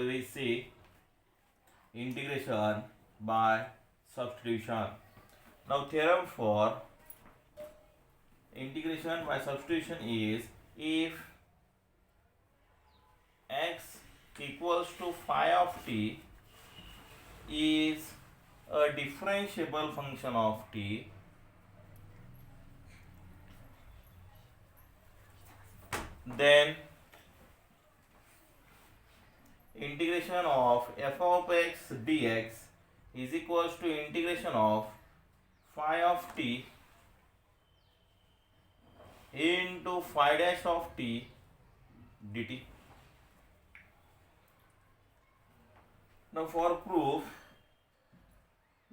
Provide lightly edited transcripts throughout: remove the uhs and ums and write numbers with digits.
Today we see integration by substitution. Now theorem for integration by substitution is if x equals to phi of t is a differentiable function of t, then integration of f of x dx is equals to integration of phi of t into phi dash of t dt. Now for proof,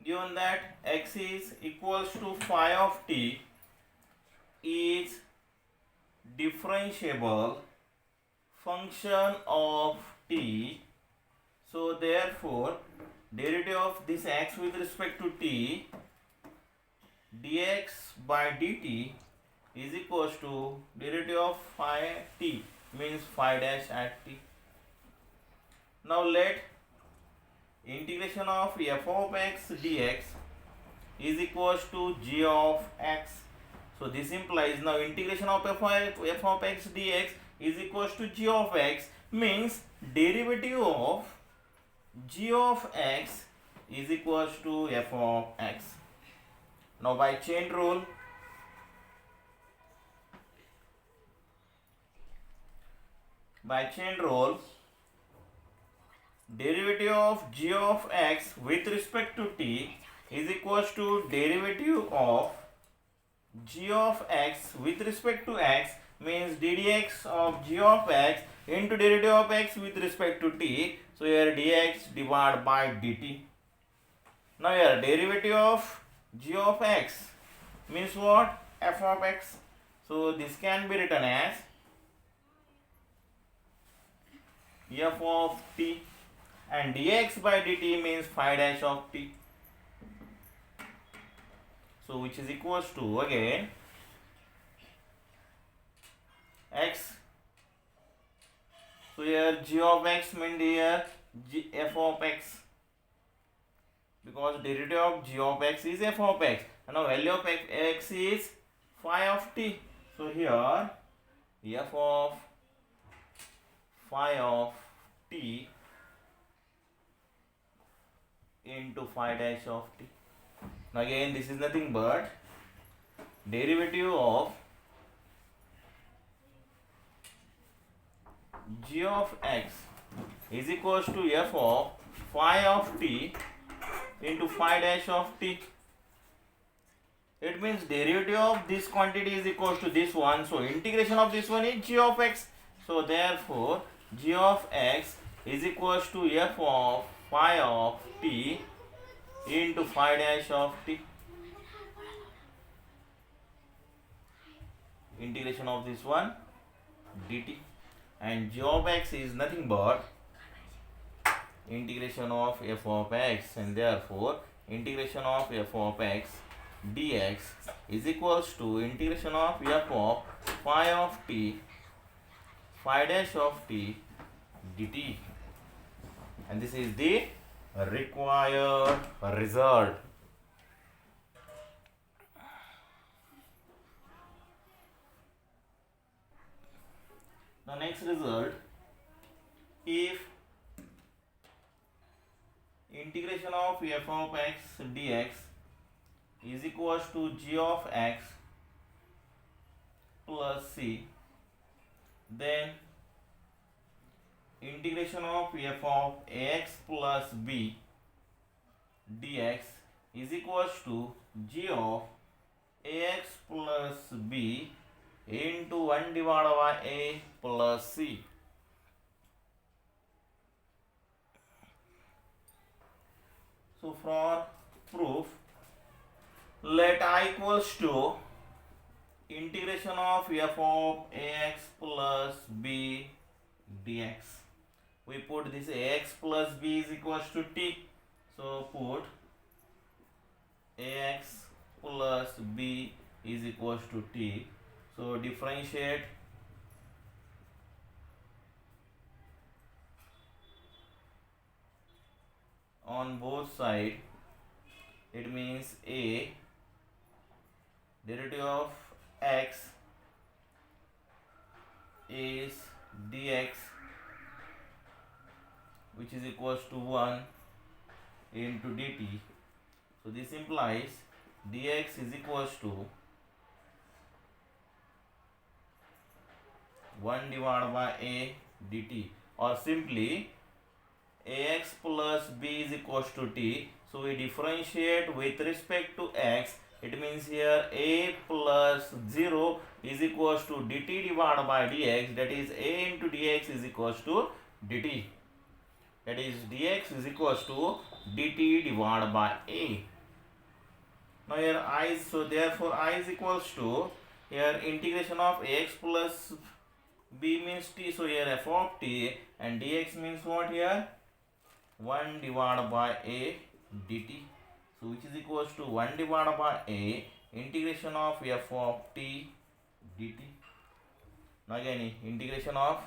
given that x is equals to phi of t is differentiable function of t, so therefore derivative of this x with respect to t dx by dt is equals to derivative of phi t, means phi dash at t. Now let integration of f of x dx is equals to g of x. So this implies now integration of f of x dx is equals to g of x, means derivative of g of x is equals to f of x. Now by chain rule, derivative of g of x with respect to t is equals to derivative of g of x with respect to x, means ddx of g of x into derivative of x with respect to t. So here dx divided by dt. Now here derivative of g of x means what? F of x. So this can be written as f of t, and dx by dt means phi dash of t. So which is equals to again x. So here g of x means here f of x, because derivative of g of x is f of x, and now value of x is phi of t. So here f of phi of t into phi dash of t. Now again this is nothing but derivative of g of x is equals to f of phi of t into phi dash of t. It means derivative of this quantity is equals to this one, so integration of this one is g of x. So therefore g of x is equals to f of phi of t into phi dash of t. Integration of this one dt, and g of x is nothing but integration of f of x, and therefore integration of f of x dx is equals to integration of f of phi of t phi dash of t dt, and this is the required result. The next result, if integration of f of x dx is equals to g of x plus c, then integration of f of ax plus b dx is equals to g of ax plus b into 1 divided by a plus c. So for proof, let I equals to integration of f of ax plus b dx. We put this ax plus b is equals to t, so put ax plus b is equals to t. So differentiate on both sides, it means a derivative of x is dx, which is equals to 1 into dt. So this implies dx is equals to 1 divided by a dt, or simply ax plus b is equals to t. So we differentiate with respect to x. It means here a plus 0 is equals to dt divided by dx, that is a into dx is equals to dt, that is dx is equals to dt divided by a. Now here I is, so therefore I is equals to, here integration of ax plus b means t, so here f of t, and dx means what here, 1 divided by a dt, so which is equals to 1 divided by a integration of f of t dt. Now again integration of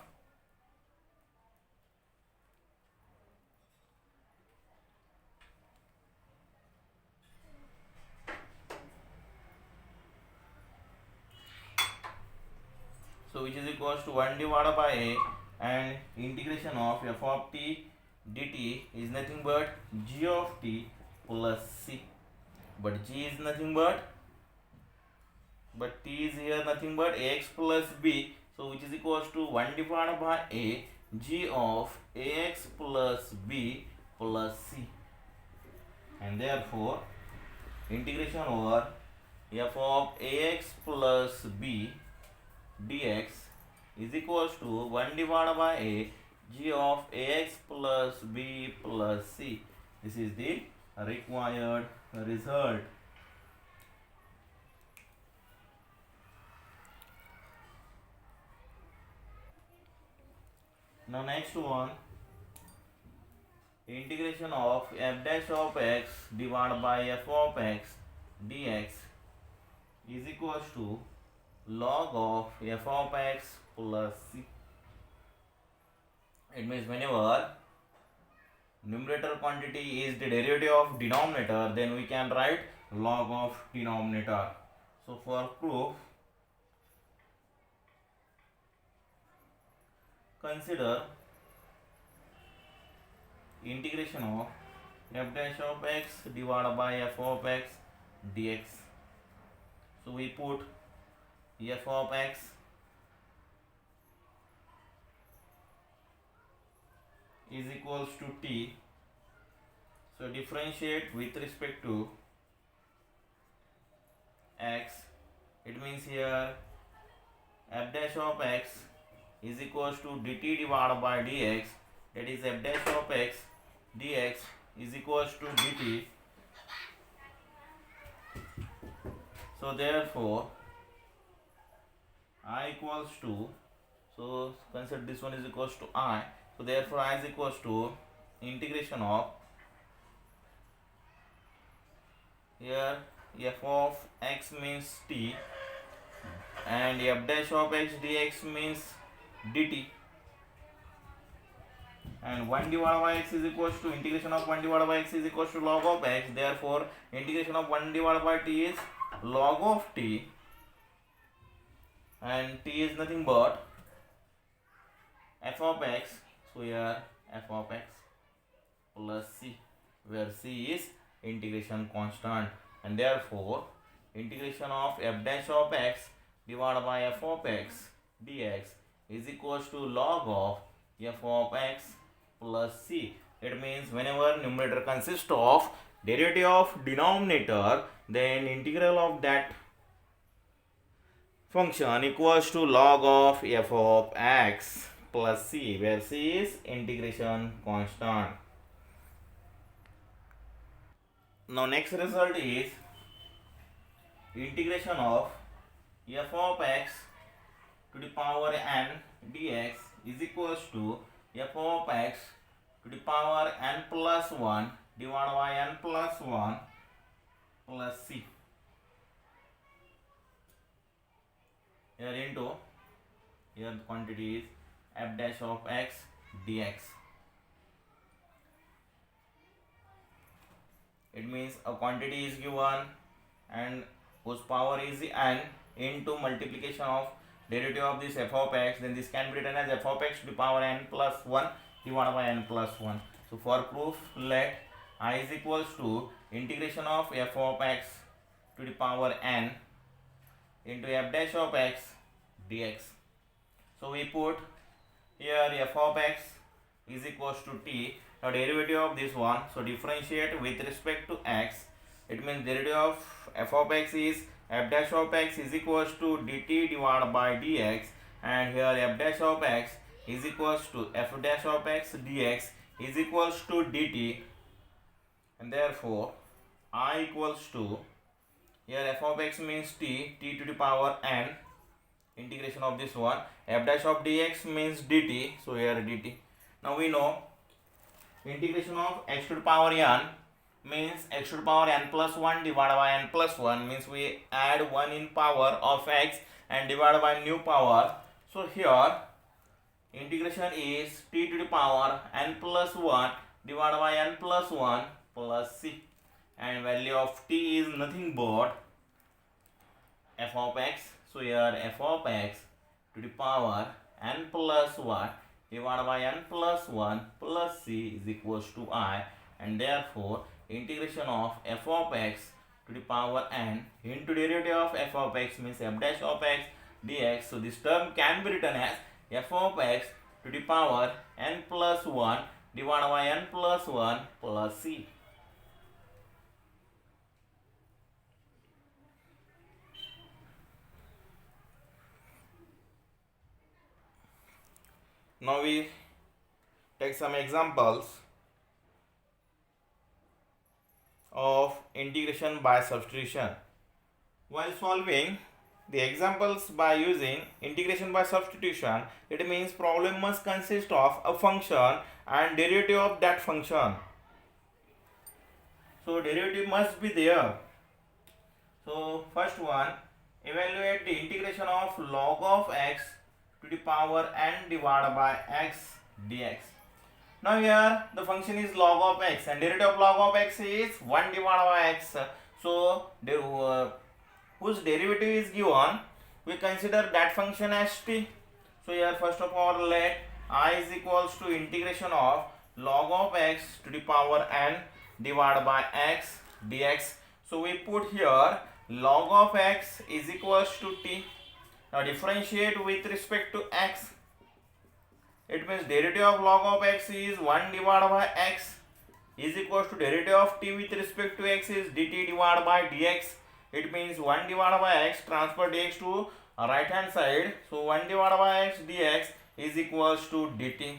so which is equals to 1 divided by a, and integration of f of t dt is nothing but g of t plus c, but g is nothing but t is here nothing but ax plus b, so which is equals to 1 divided by a g of ax plus b plus c, and therefore integration over f of ax plus b dx is equals to 1 divided by a g of ax plus b plus c. This is the required result. Now next one, integration of f dash of x divided by f of x dx is equals to log of f of x plus c. It means whenever numerator quantity is the derivative of denominator, then we can write log of denominator. So for proof, consider integration of f dash of x divided by f of x dx. So we put f of x is equals to t. So differentiate with respect to x. It means here f dash of x is equals to dt divided by dx, that is f dash of x dx is equals to dt. So therefore I equals to, so consider this one is equals to I, so therefore I is equals to integration of, here f of x means t and f dash of x dx means dt, and 1 divided by x is equals to integration of 1 divided by x is equals to log of x, therefore integration of 1 divided by t is log of t, and t is nothing but f of x, so here f of x plus c, where c is integration constant, and therefore integration of f dash of x divided by f of x dx is equals to log of f of x plus c. It means whenever numerator consists of derivative of denominator, then integral of that function equals to log of f of x plus c, where c is integration constant. Now next result is integration of f of x to the power n dx is equals to f of x to the power n plus 1 divided by n plus 1 plus c. Here into, here the quantity is f dash of x dx. It means a quantity is given and whose power is n into multiplication of derivative of this f of x, then this can be written as f of x to the power n plus 1 divided by n plus 1. So for proof, let I is equals to integration of f of x to the power n into f dash of x dx. So we put here f of x is equals to t, now derivative of this one, so differentiate with respect to x. It means derivative of f of x is f dash of x is equals to dt divided by dx, and here f dash of x is equals to f dash of x dx is equals to dt, and therefore I equals to, here f of x means t to the power n, integration of this one, f dash of dx means dt, so here dt. Now we know integration of x to the power n means x to the power n plus 1 divided by n plus 1, means we add 1 in power of x and divide by new power. So here integration is t to the power n plus 1 divided by n plus 1 plus c, and value of t is nothing but f of x. So here f of x to the power n plus 1 divided by n plus 1 plus c is equals to I, and therefore integration of f of x to the power n into derivative of f of x means f dash of x dx. So this term can be written as f of x to the power n plus 1 divided by n plus 1 plus c. Now we take some examples of integration by substitution. While solving the examples by using integration by substitution, it means problem must consist of a function and derivative of that function. So derivative must be there. So first one, evaluate the integration of log of x to the power n divided by x dx. Now here the function is log of x and derivative of log of x is 1 divided by x. So whose derivative is given, we consider that function as t. So here first of all let I is equals to integration of log of x to the power n divided by x dx. So we put here log of x is equals to t. Now differentiate with respect to x. It means derivative of log of x is 1 divided by x is equals to derivative of t with respect to x is dt divided by dx. It means 1 divided by x, transfer dx to right hand side. So 1 divided by x dx is equals to dt,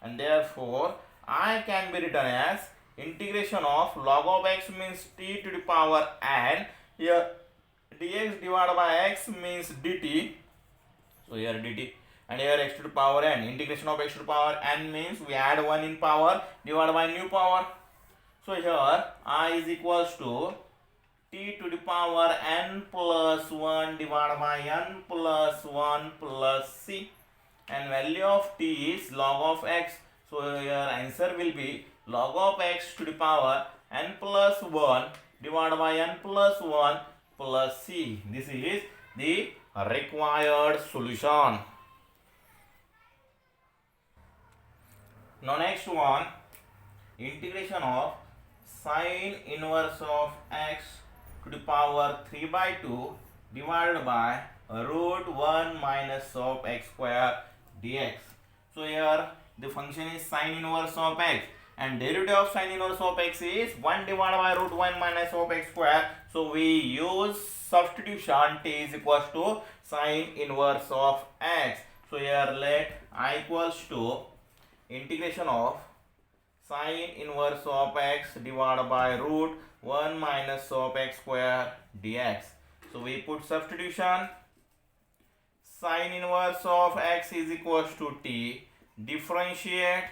and therefore I can be written as integration of log of x means t to the power n, here dx divided by x means dt, so here dt, and here x to the power n. Integration of x to the power n means we add 1 in power divided by new power. So here I is equals to t to the power n plus 1 divided by n plus 1 plus c, and value of t is log of x. So your answer will be log of x to the power n plus 1 divided by n plus 1 plus c. This is the required solution. Now next one, integration of sine inverse of x to the power 3 by 2 divided by root 1 minus of x square dx. So here the function is sine inverse of x and derivative of sine inverse of x is 1 divided by root 1 minus of x square. So we use substitution, t is equals to sine inverse of x. So here let I equals to integration of sine inverse of x divided by root 1 minus of x square dx. So we put substitution, sine inverse of x is equals to t, differentiate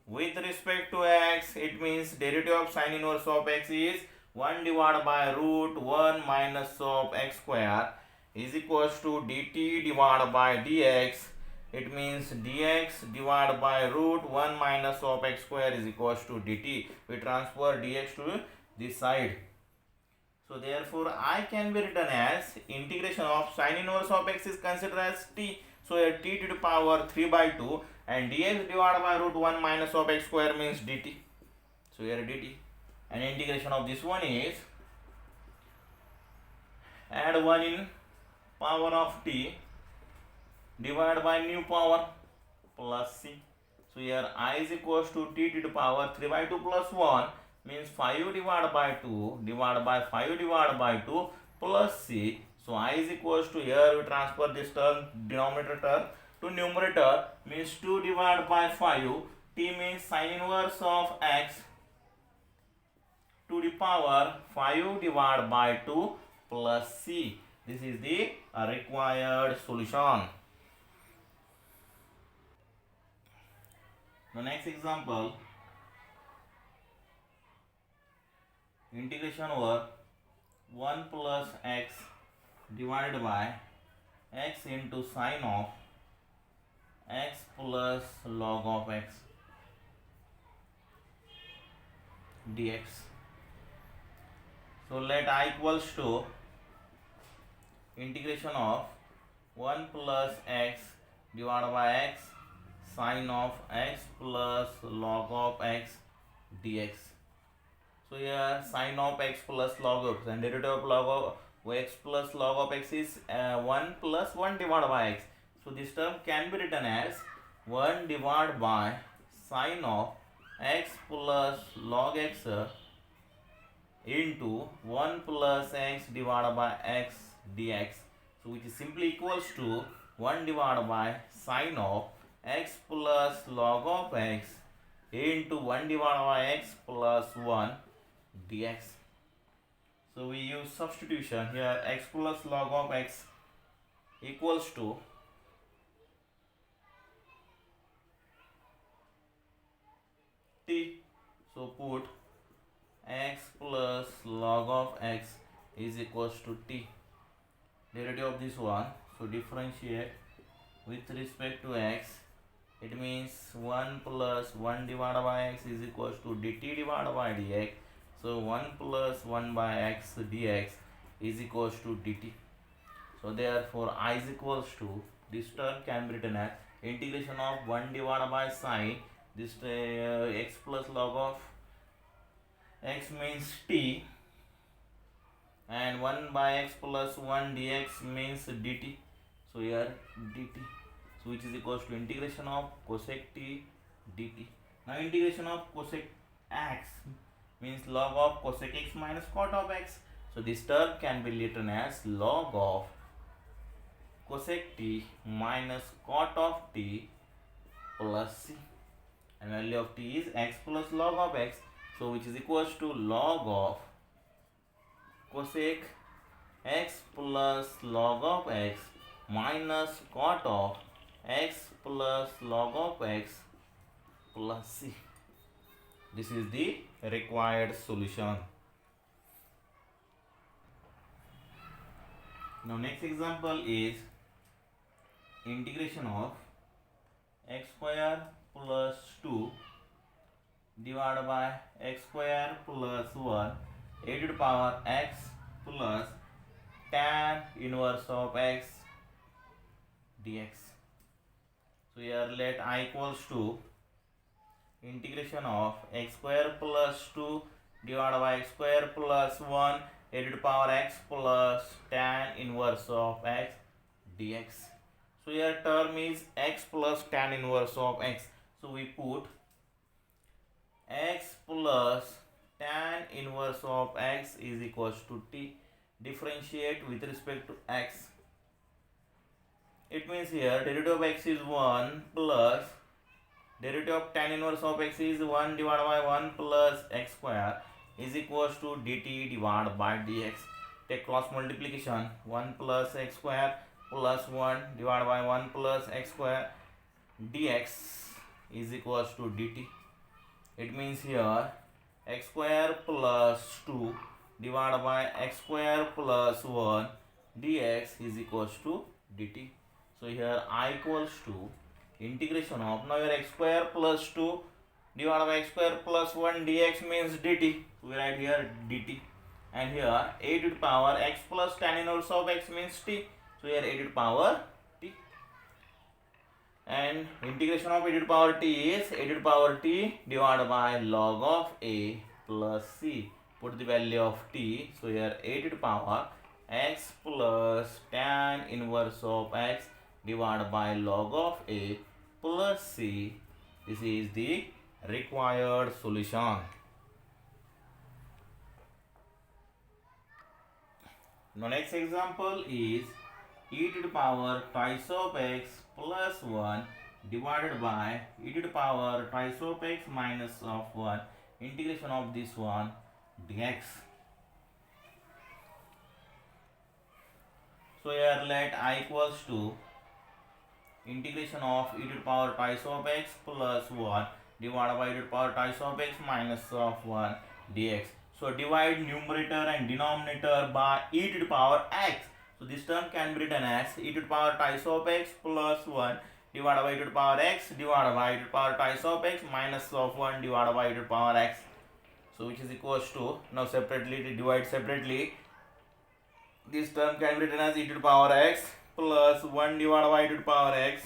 with respect to x, it means derivative of sine inverse of x is 1 divided by root 1 minus of x square is equals to dt divided by dx. It means dx divided by root 1 minus of x square is equals to dt. We transfer dx to this side. So therefore I can be written as integration of sin inverse of x is considered as t. So here t to the power 3 by 2 and dx divided by root 1 minus of x square means dt. So here dt, and integration of this one is add 1 in power of t divided by new power plus c. So here I is equals to t to the power 3 by 2 plus 1 means 5 divided by 2 divided by 5 divided by 2 plus c. So I is equals to, here we transfer this term denominator term to numerator means 2 divided by 5. T means sin inverse of x to the power 5 divided by 2 plus c. This is the required solution. The next example, integration over 1 plus x divided by x into sine of x plus log of x dx. So let I equals to integration of 1 plus x divided by x sine of x plus log of x dx. So here sine of x plus log of x and derivative of log of x plus log of x is 1 plus 1 divided by x. So this term can be written as 1 divided by sine of x plus log x into 1 plus x divided by x dx. So which is simply equals to 1 divided by sine of x plus log of x into 1 divided by x plus 1 dx. So we use substitution here, x plus log of x equals to t. So put x plus log of x is equals to t. Derivative of this one, so differentiate with respect to x. It means 1 plus 1 divided by x is equals to dt divided by dx. So 1 plus 1 by x dx is equals to dt. So therefore I is equals to, this term can be written as integration of 1 divided by sine this x plus log of x means t, and 1 by x plus 1 dx means dt. So here dt, so which is equals to integration of cosec t dt. Now integration of cosec x means log of cosec x minus cot of x. So this term can be written as log of cosec t minus cot of t plus c, and value of t is x plus log of x. So which is equals to log of cosec x plus log of x minus cot of x plus log of x plus c. This is the required solution. Now next example is integration of x square plus 2 divided by x square plus 1 a to the power x plus tan inverse of x dx. So here let I equals to integration of x square plus 2 divided by x square plus 1 a to the power x plus tan inverse of x dx. So here term is x plus tan inverse of x. So we put x plus tan inverse of x is equals to t. Differentiate with respect to x. It means here derivative of x is 1 plus derivative of tan inverse of x is 1 divided by 1 plus x square is equals to dt divided by dx. Take cross multiplication, 1 plus x square plus 1 divided by 1 plus x square dx is equals to dt. It means here x square plus 2 divided by x square plus 1 dx is equals to dt. So here I equals to integration of, now here x square plus 2 divided by x square plus 1 dx means dt. We write here dt. And here a to the power x plus tan inverse of x means t. So here a to the power t. And integration of a to the power t is a to the power t divided by log of a plus c. Put the value of t. So here a to the power x plus tan inverse of x divided by log of a plus c. This is the required solution. Now next example is e to the power twice of x plus 1 divided by e to the power twice of x minus of 1 integration of this one dx. So here let I equals to integration of e to the power twice of x plus 1 divided by e to the power twice of x minus of 1 dx. So divide numerator and denominator by e to the power x. So this term can be written as e to the power twice of x plus 1 divided by e to the power x divided by e to the power twice of x minus of 1 divided by e to the power x. So which is equals to, now separately divide separately. This term can be written as e to the power x plus 1 divided by e to the power x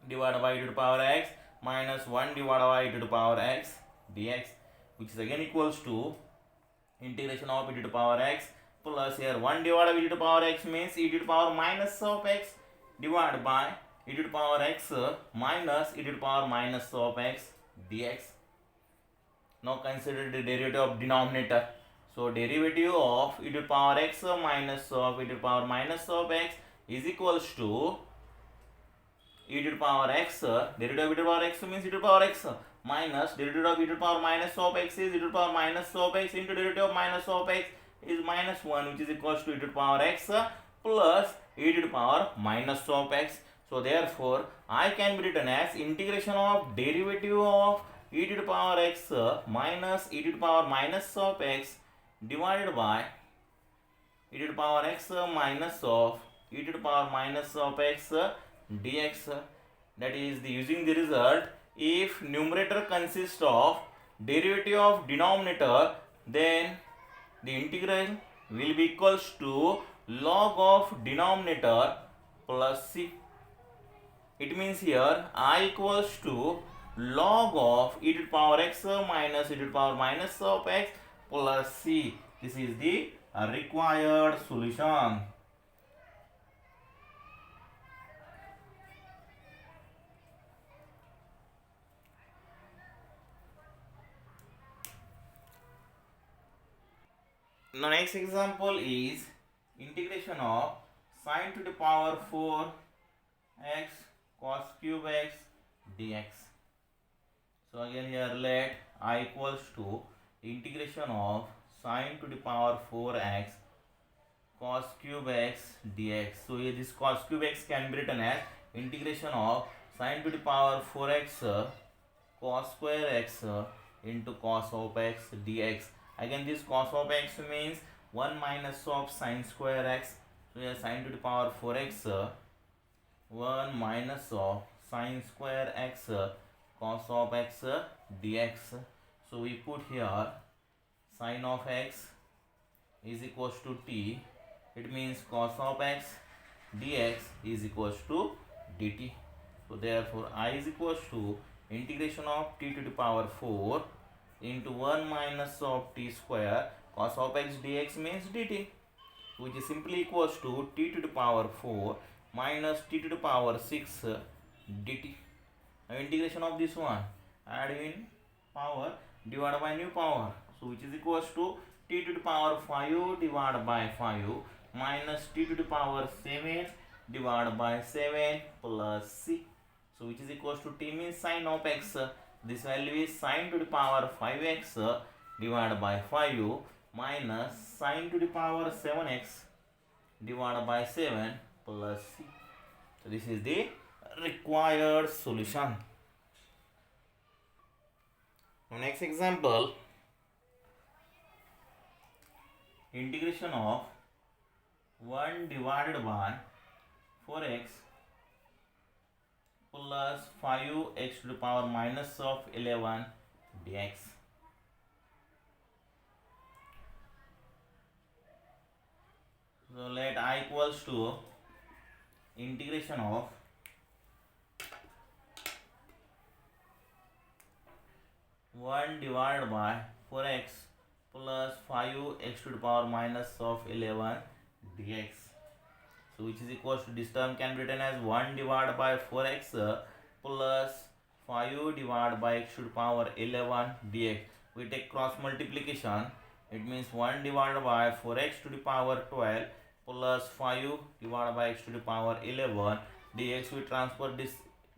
divided by e to the power x minus 1 divided by e to the power x dx, which is again equals to integration of e to the power x plus here 1 divided by e to the power x means e to the power minus of x divided by e to the power x minus e to the power minus of x dx. Now consider the derivative of denominator. So derivative of e to the power x minus of e to the power minus of x is equals to e to the power x, derivative of e to the power x means e to the power x minus derivative of e to the power minus of x is e to the power minus of x into derivative of minus of x is minus 1, which is equals to e to the power x plus e to the power minus of x. So therefore I can be written as integration of derivative of e to the power x minus e to the power minus of x divided by e to the power x minus of e to the power minus of x dx. That is the using the result, if numerator consists of derivative of denominator, then the integral will be equals to log of denominator plus c. It means here I equals to log of e to the power x minus e to the power minus of x plus c. This is the required solution. Now next example is integration of sine to the power 4 x cos cube x dx. So again here let I equals to integration of sine to the power 4x cos cube x dx. So here this cos cube x can be written as integration of sine to the power 4x cos square x into cos of x dx. Again this cos of x means 1 minus of sine square x. So here sine to the power 4x 1 minus of sine square x cos of x dx. So we put here sine of x is equals to t. It means cos of x dx is equals to dt. So therefore I is equals to integration of t to the power 4 into 1 minus of t square cos of x dx means dt, which is simply equals to t to the power 4 minus t to the power 6 dt. Now integration of this one, add in power divided by new power, so which is equals to t to the power 5 divided by 5 minus t to the power 7 divided by 7 plus c. So which is equals to t means sine of x. This value is sine to the power 5x divided by 5 minus sine to the power 7x divided by 7 plus c. So this is the required solution. Now next example, integration of 1 divided by 4x plus plus 5x to the power minus of 11 dx. So let I equals to integration of 1 divided by 4x plus 5x to the power minus of 11 dx. So which is equals to, this term can be written as 1 divided by 4x plus 5 divided by x to the power 11 dx. We take cross multiplication. It means 1 divided by 4x to the power 12 plus 5 divided by x to the power 11 dx. We transfer this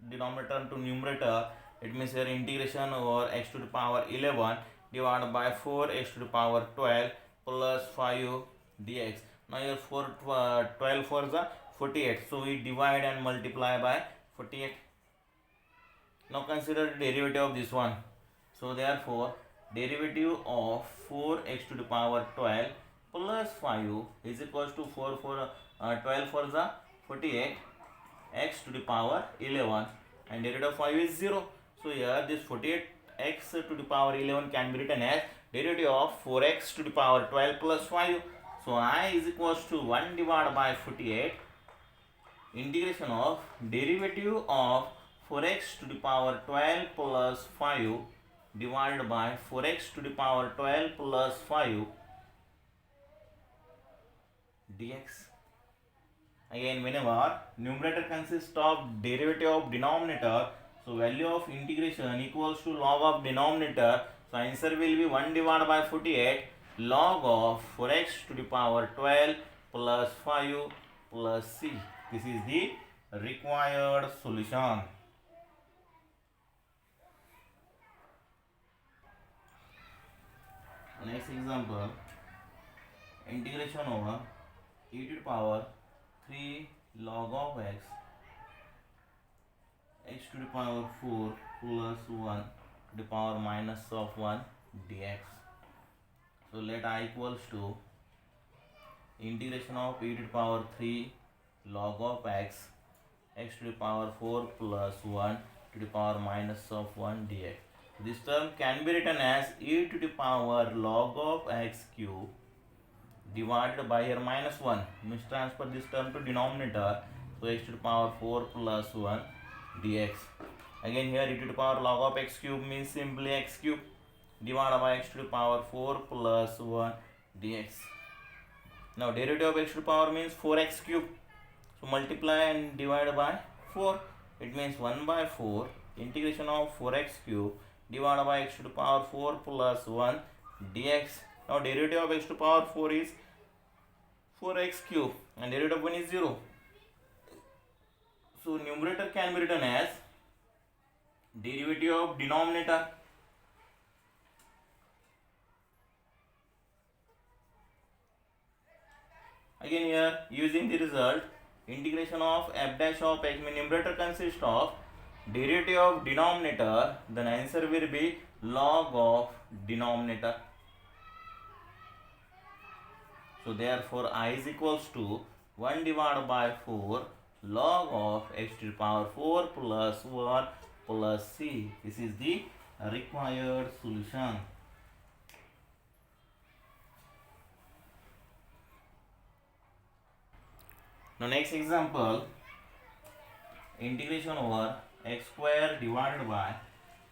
denominator to numerator. It means here integration over x to the power 11 divided by 4x to the power 12 plus 5 dx. Now here 12 for the 48. So we divide and multiply by 48. Now consider the derivative of this one. So therefore derivative of 4x to the power 12 plus 5 is equals to 12 for the 48 x to the power 11 and derivative of 5 is 0. So here this 48x to the power 11 can be written as derivative of 4x to the power 12 plus 5. So I is equals to 1 divided by 48 integration of derivative of 4x to the power 12 plus 5 divided by 4x to the power 12 plus 5 dx. Again, whenever numerator consists of derivative of denominator, so value of integration equals to log of denominator. So answer will be 1 divided by 48 log of 4x to the power 12 plus 5 plus c. This is the required solution. Next example, integration over e to the power 3 log of x to the power 4 plus 1 to the power minus of 1 dx. So let I equals to integration of e to the power 3 log of x to the power 4 plus 1 to the power minus of 1 dx. This term can be written as e to the power log of x cube divided by here minus 1, means transfer this term to denominator. So x to the power 4 plus 1 dx. Again here e to the power log of x cube means simply x cube divided by x to the power 4 plus 1 dx. Now derivative of x to the power means 4x cube. So multiply and divide by 4. It means 1 by 4 integration of 4x cube divided by x to the power 4 plus 1 dx. Now derivative of x to the power 4 is 4x cube and derivative of 1 is 0. So numerator can be written as derivative of denominator. Again here using the result integration of f dash of x, mean numerator consists of derivative of denominator, then answer will be log of denominator. So therefore I is equals to 1 divided by 4 log of x to the power 4 plus 1 plus c. This is the required solution. Now next example, integration over x square divided by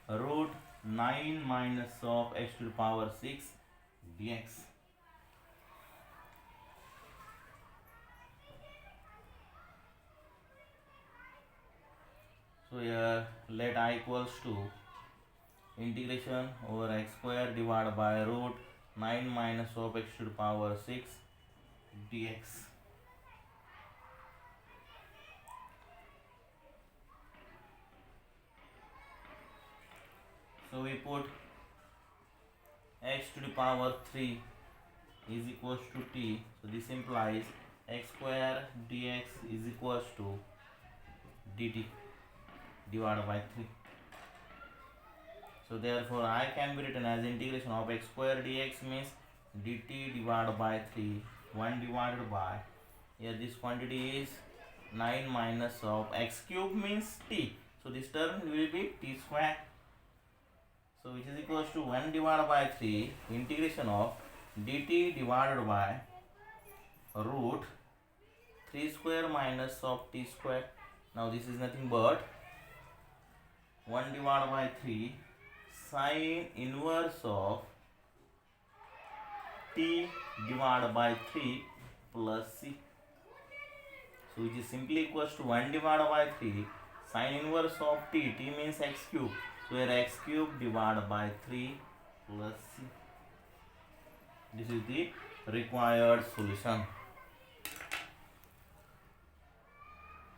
root 9 minus of x to the power 6 dx. So here let I equals to integration over x square divided by root 9 minus of x to the power 6 dx. So we put x to the power 3 is equals to t. So this implies x square dx is equals to dt divided by 3. So therefore I can be written as integration of x square dx means dt divided by 3, 1 divided by, here this quantity is 9 minus of x cube means t. So this term will be t square. So which is equals to 1 divided by 3 integration of dt divided by root 3 square minus of t square. Now this is nothing but 1 divided by 3 sine inverse of t divided by 3 plus c. So which is simply equals to 1 divided by 3 sine inverse of t. T means x cube. So here x cube divided by 3 plus c. This is the required solution.